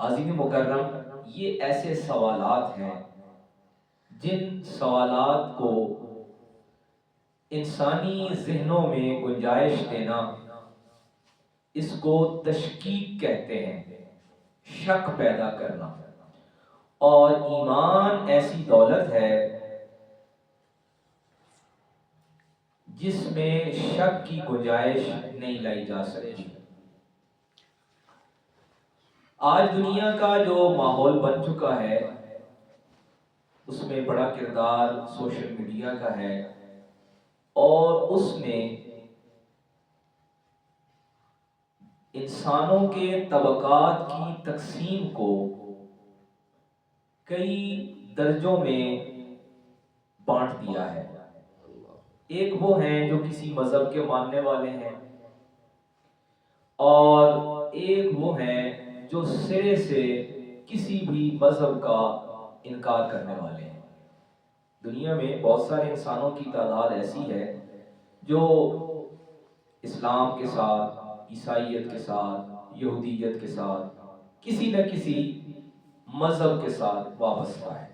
عظیم مکرم، یہ ایسے سوالات ہیں جن سوالات کو انسانی ذہنوں میں گنجائش دینا، اس کو تشکیک کہتے ہیں، شک پیدا کرنا۔ اور ایمان ایسی دولت ہے جس میں شک کی گنجائش نہیں لائی جا سکتی۔ آج دنیا کا جو ماحول بن چکا ہے اس میں بڑا کردار سوشل میڈیا کا ہے، اور اس نے انسانوں کے طبقات کی تقسیم کو کئی درجوں میں بانٹ دیا ہے۔ ایک وہ ہیں جو کسی مذہب کے ماننے والے ہیں، اور ایک وہ ہیں جو سرے سے کسی بھی مذہب کا انکار کرنے والے ہیں۔ دنیا میں بہت سارے انسانوں کی تعداد ایسی ہے جو اسلام کے ساتھ، عیسائیت کے ساتھ، یہودیت کے ساتھ، کسی نہ کسی مذہب کے ساتھ وابستہ ہے۔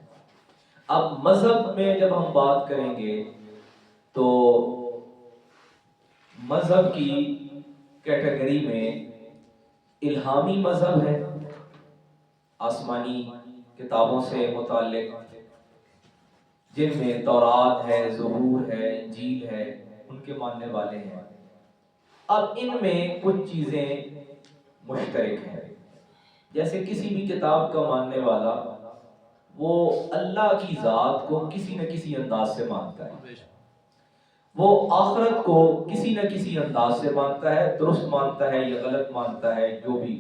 اب مذہب میں جب ہم بات کریں گے تو مذہب کی کیٹیگری میں الہامی مذہب ہے، آسمانی کتابوں سے متعلق، جن میں تورات ہے، زبور ہے، انجیل ہے، ان کے ماننے والے ہیں۔ اب ان میں کچھ چیزیں مشترک ہیں، جیسے کسی بھی کتاب کا ماننے والا وہ اللہ کی ذات کو کسی نہ کسی انداز سے مانتا ہے، وہ آخرت کو کسی نہ کسی انداز سے مانتا ہے، درست مانتا ہے یا غلط مانتا ہے، جو بھی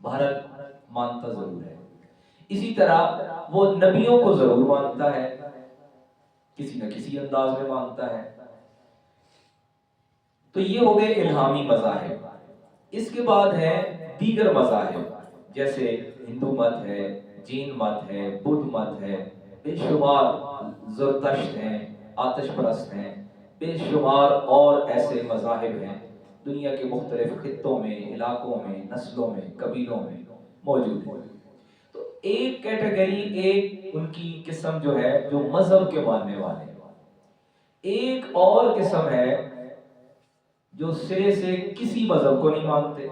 بہرحال مانتا ضرور ہے۔ اسی طرح وہ نبیوں کو ضرور مانتا ہے، کسی نہ کسی انداز میں مانتا ہے۔ تو یہ ہو گئے الہامی مذاہب۔ اس کے بعد ہے دیگر مذاہب، جیسے ہندو مت ہے، جین مت ہے، بدھ مت ہے، بے شمار زرتشت ہیں، آتش پرست ہیں، بے شمار اور ایسے مذاہب ہیں دنیا کے مختلف خطوں میں، علاقوں میں، نسلوں میں، قبیلوں میں موجود ہیں۔ تو ایک کیٹیگری، ایک ان کی قسم جو ہے جو مذہب کے ماننے والے ہیں۔ ایک اور قسم ہے جو سرے سے کسی مذہب کو نہیں مانتے،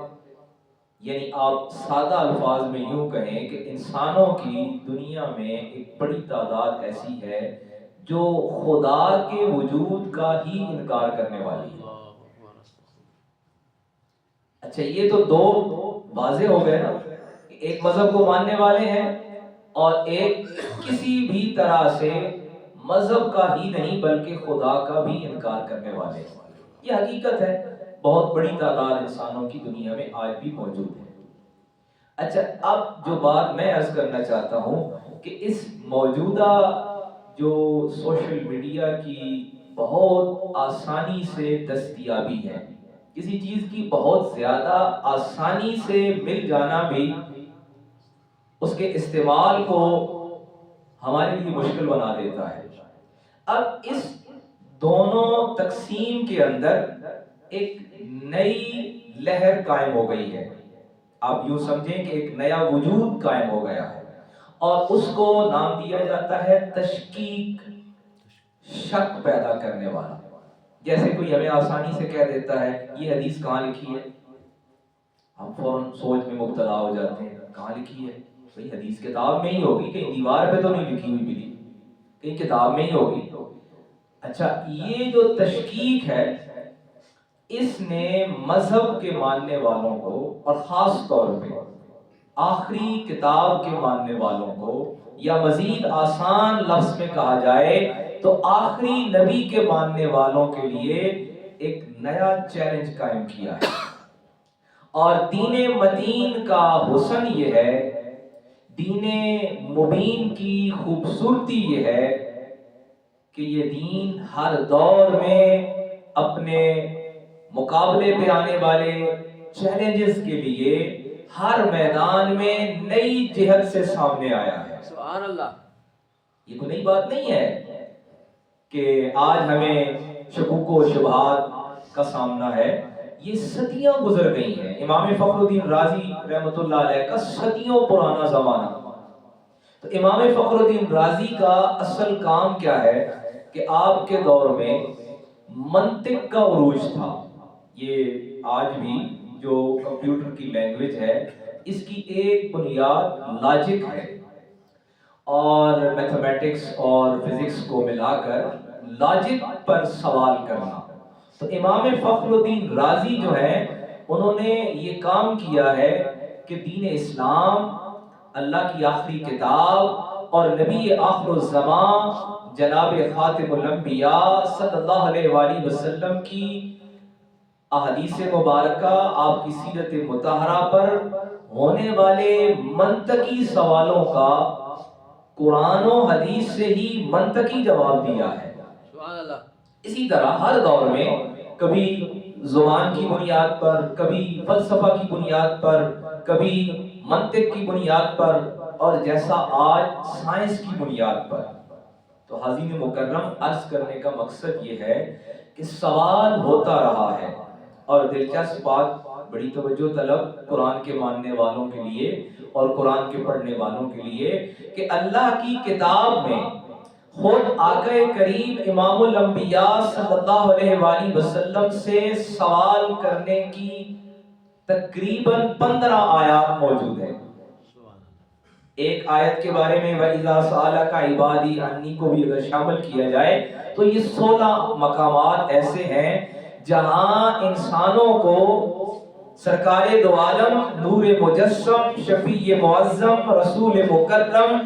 یعنی آپ سادہ الفاظ میں یوں کہیں کہ انسانوں کی دنیا میں ایک بڑی تعداد ایسی ہے جو خدا کے وجود کا ہی انکار کرنے والی ہے۔ اچھا، یہ تو دو واضح ہو گئے نا، ایک مذہب کو ماننے والے ہیں اور ایک کسی بھی طرح سے مذہب کا ہی نہیں بلکہ خدا کا بھی انکار کرنے والے ہیں۔ یہ حقیقت ہے، بہت بڑی تعداد انسانوں کی دنیا میں آج بھی موجود ہے۔ اچھا، اب جو بات میں عرض کرنا چاہتا ہوں کہ اس موجودہ جو سوشل میڈیا کی بہت آسانی سے دستیابی ہے، کسی چیز کی بہت زیادہ آسانی سے مل جانا بھی اس کے استعمال کو ہمارے لیے مشکل بنا دیتا ہے۔ اب اس دونوں تقسیم کے اندر ایک نئی لہر قائم ہو گئی ہے۔ آپ یوں سمجھیں کہ ایک نیا وجود قائم ہو گیا ہے، اور اس کو نام دیا جاتا ہے تشکیک، شک پیدا کرنے والا۔ جیسے کوئی ہمیں آسانی سے کہہ دیتا ہے یہ حدیث کہاں لکھی ہے، ہم فوراً سوچ میں مبتلا ہو جاتے ہیں، کہاں لکھی ہے؟ بھئی حدیث کتاب میں ہی ہوگی، کہیں دیوار پہ تو نہیں لکھی ہوئی ملی، کہیں کتاب میں ہی ہوگی۔ اچھا، یہ جو تشکیک ہے اس نے مذہب کے ماننے والوں کو، اور خاص طور پہ آخری کتاب کے ماننے والوں کو، یا مزید آسان لفظ میں کہا جائے تو آخری نبی کے ماننے والوں کے لیے ایک نیا چیلنج قائم کیا ہے۔ اور دین متین کا حسن یہ ہے، دین مبین کی خوبصورتی یہ ہے کہ یہ دین ہر دور میں اپنے مقابلے پہ آنے والے چیلنجز کے لیے ہر میدان میں نئی جہت سے سامنے آیا ہے۔ سبحان اللہ! یہ کوئی نئی بات نہیں ہے کہ آج ہمیں شکوک و شبہات کا سامنا ہے، یہ صدیاں گزر گئی ہیں. امام فخر الدین رازی رحمۃ اللہ علیہ کا صدیوں پرانا زمانہ. تو امام فخر الدین رازی کا اصل کام کیا ہے کہ آپ کے دور میں منطق کا عروج تھا. یہ آج بھی جو کمپیوٹر کی لینگویج ہے اس کی ایک بنیاد لاجک ہے، اور میتھمیٹکس اور فزکس کو ملا کر لاجک پر سوال کرنا. تو امام فخر الدین رازی جو ہیں انہوں نے یہ کام کیا ہے کہ دین اسلام، اللہ کی آخری کتاب اور نبی آخر الزمان جناب خاتم الانبیاء صلی اللہ علیہ وآلہ وسلم کی احادیث مبارکہ، آپ کی سیرت مطہرہ پر ہونے والے منطقی سوالوں کا قرآن و حدیث سے ہی منطقی جواب دیا ہے. سبحان اللہ. اسی طرح ہر دور میں کبھی زبان کی بنیاد پر، کبھی فلسفہ کی بنیاد پر، کبھی منطق کی بنیاد پر، اور جیسا آج سائنس کی بنیاد پر. تو حاضرین مکرم، عرض کرنے کا مقصد یہ ہے کہ سوال ہوتا رہا ہے. اور دلچسپ بات، بڑی توجہ طلب قرآن کے ماننے والوں کے لیے اور قرآن کے پڑھنے والوں کے لیے، کہ اللہ کی کتاب میں خود آقا کریم امام الانبیاء صلی اللہ علیہ وآلہ وسلم سے سوال کرنے کی تقریباً 15 آیات موجود ہیں. ایک آیت کے بارے میں وَإِذَا سَأَلَكَ عِبَادِي عَنِّي کو بھی اگر شامل کیا جائے تو یہ 16 مقامات ایسے ہیں جہاں انسانوں کو سرکار دو عالم، نور مجسم، شفیع معظم، رسول مکرم،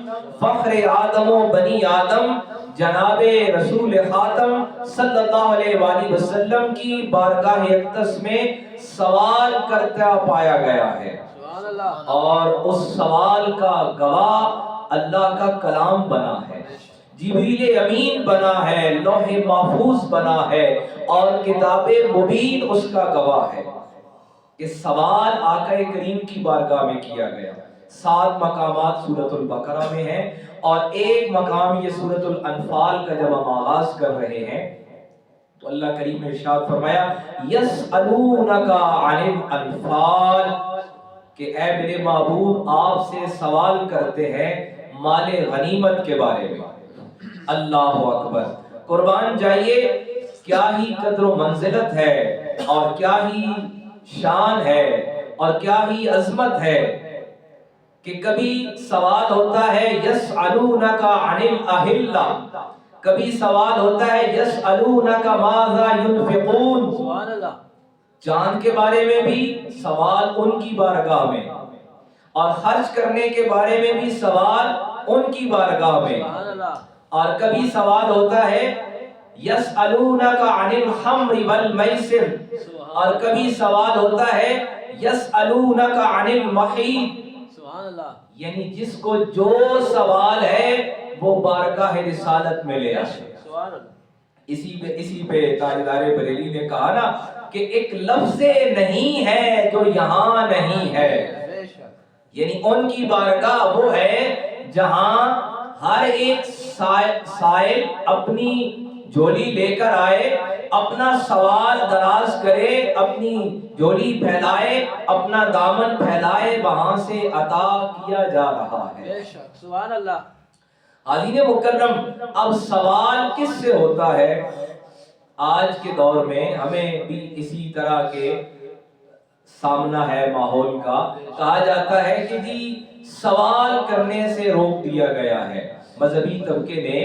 فخر آدم و بنی آدم، جناب رسول خاتم صلی اللہ علیہ وآلہ وسلم کی بارگاہ اقدس میں سوال کرتا پایا گیا ہے. اور اس سوال کا گواہ اللہ کا کلام بنا ہے، جبریل امین بنا ہے، لوح محفوظ بنا ہے، اور کتاب مبین اس کا گواہ ہے کہ سوال آقا کریم کی بارگاہ میں کیا گیا. 7 مقامات سورۃ البقرہ میں ہیں، اور ایک مقام یہ سورۃ الانفال کا جب ہم آغاز کر رہے ہیں تو اللہ کریم نے ارشاد فرمایا یسألونک عن الانفال، کہ اے میرے محبوب آپ سے سوال کرتے ہیں مال غنیمت کے بارے میں. اللہ اکبر. قربان جائیے، کیا ہی قدر و منزلت ہے، اور کیا ہی شان ہے، اور کیا ہی عظمت ہے کہ کبھی سوال ہوتا ہے یسألونک عن الاہلہ، کبھی سوال ہوتا ہے یسألونک ماذا ينفقون. سبحان اللہ. چاند کے بارے میں بھی سوال ان کی بارگاہ میں، اور خرچ کرنے کے بارے میں بھی سوال ان کی بارگاہ میں. اور کبھی سوال ہوتا ہے یسألونک عن الخمر والمیسر، اور کبھی سوال ہوتا ہے یسألونک عن المحیط. یعنی جس کو جو سوال ہے وہ بارگاہ رسالت میں لے آئے. اسی پہ تاجدار بریلی نے کہا نا کہ ایک لفظ نہیں ہے جو یہاں نہیں ہے. یعنی ان کی بارگاہ وہ ہے جہاں ہر ایک سائل اپنی جھولی لے کر آئے، اپنا سوال دراز کرے، اپنی جھولی پھیلائے، اپنا دامن پھیلائے، وہاں سے عطا کیا جا رہا ہے. سبحان اللہ. حاضرین مکرم، اب سوال کس سے ہوتا ہے؟ آج کے دور میں ہمیں بھی اسی طرح کے سامنا ہے ماحول کا. کہا جاتا ہے کہ جی سوال کرنے سے روک دیا گیا ہے، مذہبی طبقے نے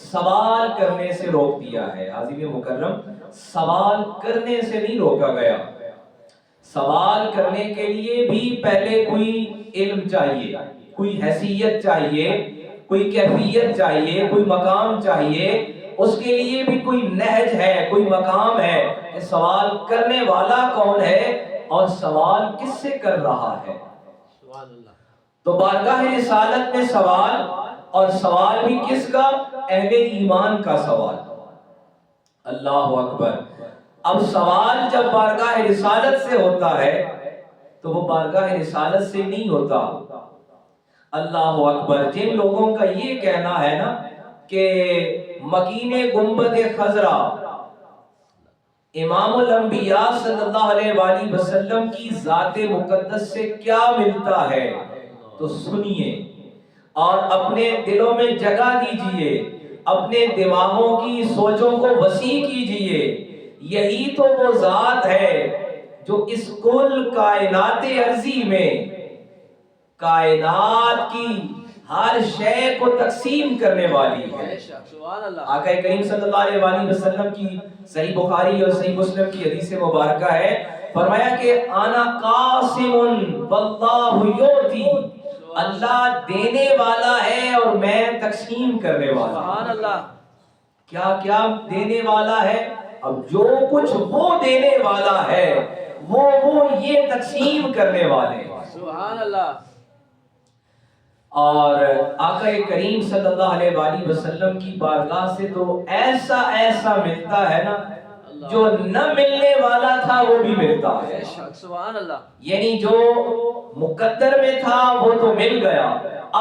سوال کرنے سے روک دیا ہے. حاضرین مکرم، سوال کرنے سے نہیں روکا گیا. سوال کرنے کے لیے بھی پہلے کوئی علم چاہیے، کوئی حیثیت چاہیے، کوئی کیفیت چاہیے، کوئی مقام چاہیے. اس کے لیے بھی کوئی نہج ہے، کوئی مقام ہے کہ سوال کرنے والا کون ہے اور سوال کس سے کر رہا ہے. تو بارگاہ رسالت میں سوال، اور سوال بھی کس کا؟ اہل ایمان کا سوال. اللہ اکبر. اب سوال جب بارگاہ رسالت سے ہوتا ہے تو وہ بارگاہ رسالت سے نہیں ہوتا. اللہ اکبر. جن لوگوں کا یہ کہنا ہے نا کہ مکین گنبد خضرا امام الانبیاء صلی اللہ علیہ وآلہ وسلم کی ذات مقدس سے کیا ملتا ہے تو سنیے اور اپنے دلوں میں جگہ دیجئے، اپنے دماغوں کی سوچوں کو وسیع کیجئے۔ یہی تو وہ ذات ہے جو اس کل کائنات ارضی میں کائنات کی ہر شے کو تقسیم کرنے والی ہے۔ آقا کریم صلی اللہ علیہ وآلہ وسلم کی صحیح بخاری اور صحیح مسلم کی حدیث مبارکہ ہے، فرمایا کہ انا قاسم واللہ یعطی، اللہ دینے والا ہے اور میں تقسیم کرنے والا۔ سبحان اللہ۔ کیا کیا دینے والا ہے؟ اب جو کچھ وہ دینے والا ہے وہ یہ تقسیم کرنے والے۔ سبحان اللہ۔ اور آقا کریم صلی اللہ علیہ وآلہ وسلم کی بارگاہ سے تو ایسا ایسا ملتا ہے نا، جو نہ ملنے والا تھا وہ بھی ملتا ہے۔ سبحان اللہ۔ یعنی جو مقدر میں تھا وہ تو مل گیا،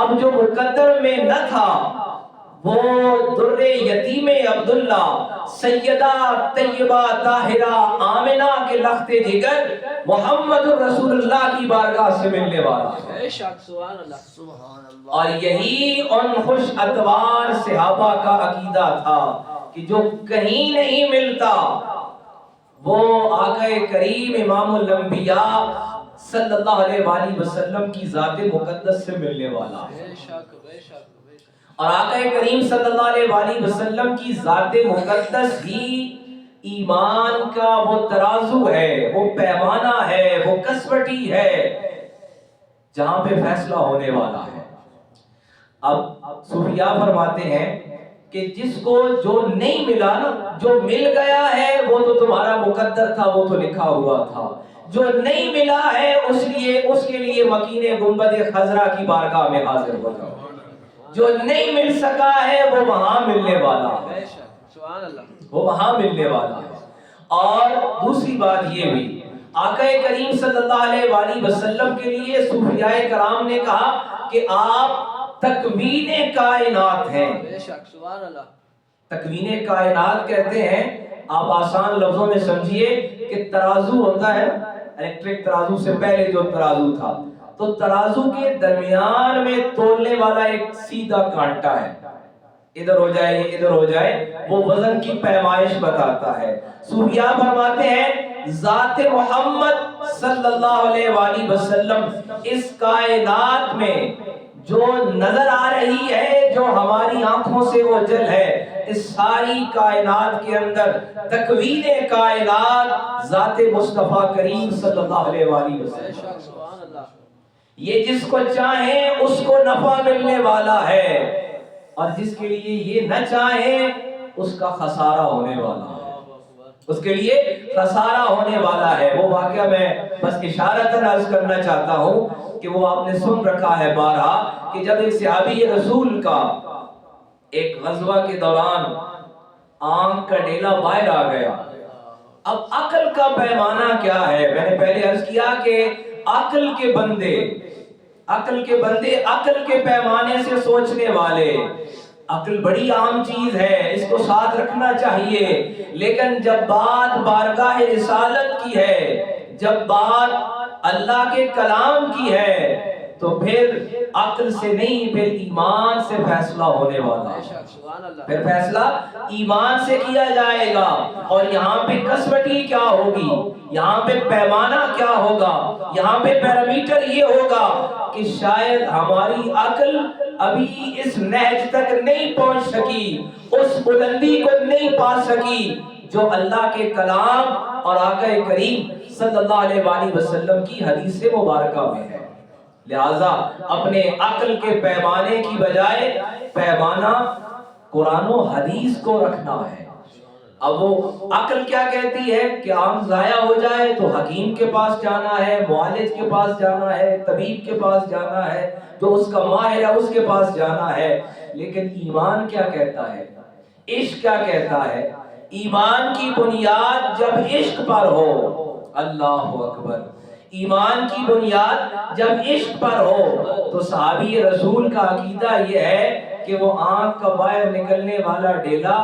اب جو مقدر میں نہ تھا وہ در یتیم عبداللہ، سیدہ طیبہ طاہرہ آمنہ کے لخت جگر محمد رسول اللہ کی بارگاہ سے ملنے والا ہے۔ سبحان اللہ۔ اور یہی ان خوش اتوار صحابہ کا عقیدہ تھا کہ جو کہیں نہیں ملتا وہ آقا کریم امام الانبیاء صلی اللہ علیہ وآلہ وسلم کی ذات مقدس سے ملنے والا ہے۔ اور آقا کریم صلی اللہ علیہ وآلہ وسلم کی ذات مقدس ہی ایمان کا وہ ترازو ہے، وہ پیمانہ ہے، وہ کسوٹی ہے جہاں پہ فیصلہ ہونے والا ہے۔ اب صوفیاء فرماتے ہیں کہ جس کو جو نہیں ملا نا، جو مل گیا ہے وہ تو تمہارا مقدر تھا، وہ تو لکھا ہوا تھا، جو نہیں ملا ہے اس کے لیے مکین گنبد خضرا کی بارگاہ میں حاضر ہو جاؤ۔ جو نہیں مل سکا ہے وہ وہاں ملنے والا ہے، وہ وہاں ملنے والا ہے۔ اور دوسری بات یہ بھی، آقا کریم صلی اللہ علیہ وآلہ وسلم کے لیے صوفیاء کرام نے کہا کہ آپ تکوین کائنات ہیں۔ تکوین کائنات کہتے ہیں، آپ آسان لفظوں میں سمجھیے کہ ترازو ہوتا ہے، الیکٹرک ترازو سے پہلے جو ترازو تھا، تو ترازو کے درمیان میں تولنے والا ایک سیدھا کانٹا ہے، ادھر ہو جائے ادھر ہو جائے، وہ وزن کی پیمائش بتاتا ہے۔ صوفیاء فرماتے ہیں ذات محمد صلی اللہ علیہ وآلہ وسلم اس کائنات میں جو نظر آ رہی ہے، جو ہماری آنکھوں سے وہ جل ہے، اس ساری کائنات کے اندر تکوین کائنات ذات مصطفیٰ کریم صلی اللہ علیہ وآلہ وسلم، یہ جس کو چاہیں اس کو نفع ملنے والا ہے، اور جس کے لیے یہ نہ چاہیں اس کا خسارہ ہونے والا ہے، اس کے لیے خسارہ ہونے والا ہے۔ وہ واقعہ میں بس اشارتاً عرض کرنا چاہتا ہوں کہ وہ آپ نے سن رکھا ہے بارہا، کہ جب ایک صحابی رسول کا ایک غزوہ کے دوران آنکھ کا ڈیلا باہر آ گیا۔ اب عقل کا پیمانہ کیا ہے؟ میں نے پہلے عرض کیا کہ عقل کے بندے عقل کے پیمانے سے سوچنے والے، عقل بڑی عام چیز ہے، اس کو ساتھ رکھنا چاہیے، لیکن جب بات بارگاہ رسالت کی ہے، جب بات اللہ کے کلام کی ہے، تو پھر عقل سے نہیں، پھر ایمان سے فیصلہ ہونے والا ہے، پھر فیصلہ ایمان سے کیا جائے گا۔ اور یہاں پہ کسوٹی کیا ہوگی، یہاں پہ پیمانہ کیا ہوگا، یہاں پہ پیرامیٹر یہ ہوگا کہ شاید ہماری عقل ابھی اس نہج تک نہیں پہنچ سکی، اس بلندی کو نہیں پا سکی جو اللہ کے کلام اور آقا کریم صلی اللہ علیہ وآلہ وسلم کی حدیث مبارکہ میں ہے۔ لہٰذا اپنے عقل کے پیمانے کی بجائے پیمانہ قرآن و حدیث کو رکھنا ہے۔ اب وہ عقل کیا کہتی ہے کہ آنکھ ضائع ہو جائے تو حکیم کے پاس جانا ہے، معالج کے پاس جانا ہے، طبیب کے پاس جانا ہے، جو اس کا ماہر ہے اس کے پاس جانا ہے۔ لیکن ایمان کیا کہتا ہے، عشق کیا کہتا ہے؟ ایمان کی بنیاد جب عشق پر ہو، اللہ اکبر، ایمان کی بنیاد جب عشق پر ہو، تو صحابی رسول کا عقیدہ یہ ہے کہ وہ آنکھ کا باہر نکلنے والا ڈیلا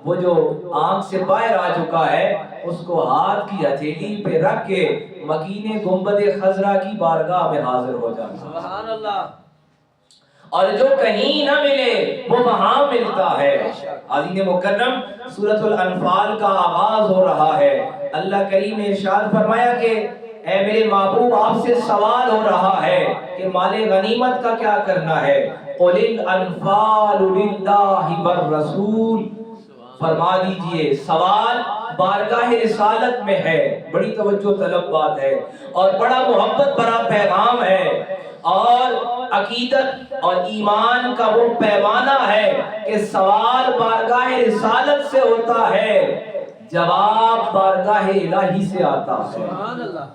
وہ جو آنکھ سے باہر آ چکا ہے اس کو ہاتھ کی ہتھیلی پہ رکھ کے مکین گنبد خضرا کی بارگاہ میں حاضر ہو جانا. سبحان اللہ. اور جو کہیں نہ ملے وہ وہاں ملتا ہے. عزیز مکرم سورۃ الانفال کا آغاز ہو رہا ہے. اللہ کریم نے ارشاد فرمایا کہ اے میرے محبوب آپ سے سوال ہو رہا ہے کہ مال غنیمت کا کیا کرنا ہے. قل الانفال للہ والرسول، فرما دیجئے سوال بارگاہ رسالت میں ہے. بڑی توجہ طلب بات ہے اور بڑا محبت بڑا پیغام ہے اور عقیدت اور ایمان کا وہ پیمانہ ہے کہ سوال بارگاہ رسالت سے ہوتا ہے، جواب بارگاہ الہی سے آتا ہے. سبحان اللہ.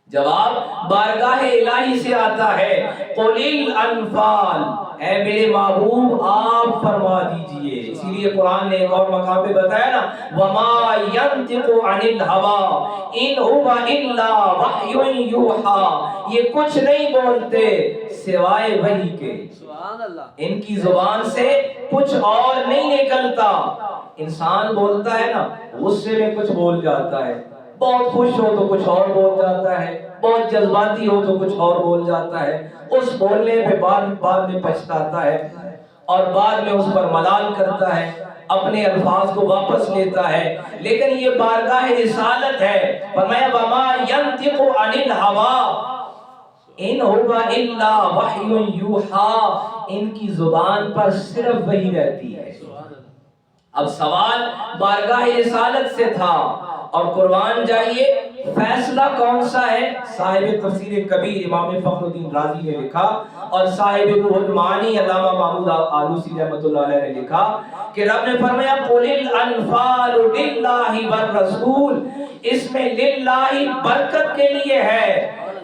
جواب بارگاہ الہی سے آتا ہے. قل الانفال، اے میرے محبوب آپ فرما دیجئے. اسی لیے قرآن نے ایک اور مقام پہ بتایا نا وما ينطق عن الهوى ان هو الا وحی یوحى، یہ کچھ نہیں بولتے سوائے وحی کے. سبحان اللہ. ان کی زبان سے کچھ اور نہیں نکلتا. انسان بولتا ہے نا غصے میں کچھ بول جاتا ہے، بہت خوش ہو تو کچھ اور بول جاتا ہے، بہت جذباتی ہو تو کچھ اور بول جاتا ہے. اس بولنے پہ بعد میں پچھتاتا ہے اور بعد میں اس پر ملال کرتا ہے، اپنے الفاظ کو واپس لیتا ہے. لیکن یہ بارگاہ رسالت ہے. فرمایا وما ينطق عن الهوى ان هو الا وحی یوحى، ان کی زبان پر صرف وحی رہتی ہے. اب سوال بارگاہ رسالت سے تھا اور قربان جائیے فیصلہ کون سا ہے. صاحب تفسیر کبیر امام فخر الدین رازی نے لکھا اور صاحب روح المعانی علامہ محمود آلوسی رحمۃ اللہ علیہ نے لکھا کہ رب نے فرمایا قل الانفال للہ والرسول، اس میں للہ برکت کے لیے ہے،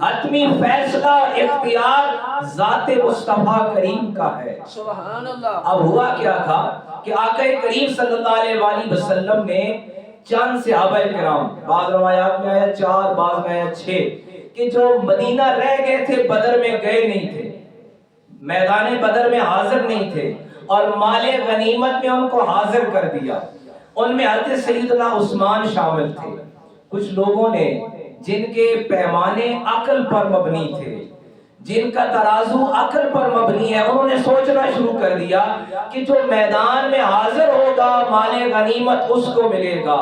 حتمی فیصلہ اختیار ذات مصطفیٰ کریم کا ہے. سبحان اللہ. اب ہوا کیا تھا کہ آقا کریم صلی اللہ علیہ وآلہ وسلم نے چند صحابہ کرام، بعض روایات میں آیا 4 بعض میں آیا 6 کہ جو مدینہ رہ گئے تھے بدر میں گئے نہیں تھے، میدان بدر میں حاضر نہیں تھے اور مال غنیمت میں ان کو حاضر کر دیا. ان میں حضرت سیدنا عثمان شامل تھے. کچھ لوگوں نے جن کے پیمانے عقل پر مبنی تھے، جن کا ترازو عقل پر مبنی ہے، انہوں نے سوچنا شروع کر دیا کہ جو میدان میں حاضر ہوگا مال غنیمت اس کو ملے گا.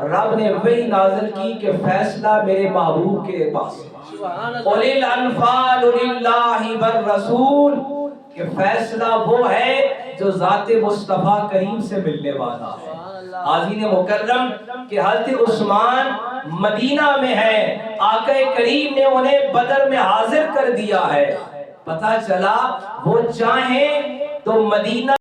رب نے وہی نازل کی کہ فیصلہ میرے محبوب کے پاس ہے. قل الانفال للہ والرسول، کہ فیصلہ وہ ہے جو ذات مصطفیٰ کریم سے ملنے والا ہے. حاضرین مکرم کہ حضرت عثمان مدینہ میں ہے، آقا کریم نے انہیں بدر میں حاضر کر دیا ہے. پتہ چلا وہ چاہیں تو مدینہ